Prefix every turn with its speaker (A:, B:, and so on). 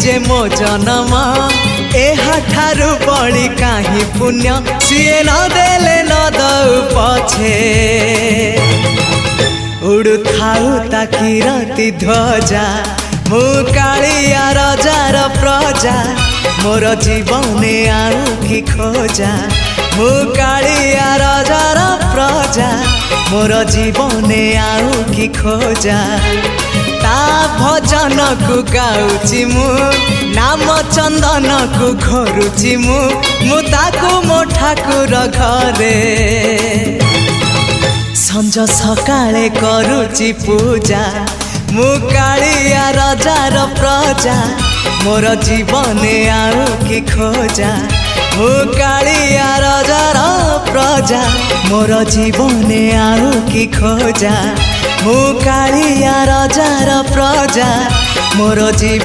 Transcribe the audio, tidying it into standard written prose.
A: जे मो जन्म एहाठारु बड़ी काहे पुण्य सिए न देले न दउ पछे उड़ु थाउ ताकि राति ध्वजा मु कालिया रजार प्रजा मोर जीवने आउ कि खोजा मु कालिया रजार प्रजा मोर जीवने आउ कि खोजा ता भजन को गाउची मु नाम चंदन को घरुची मु ताकू मो ठाकुर घरे संज सकाळे करुची पूजा मु कालिया रजार प्रजा मोर जीवने आउ कि खोजा मु कालिया रजार प्रजा मोर जीवने आउ कि खोजा मु कालिया रजार प्रजा मोर जीवन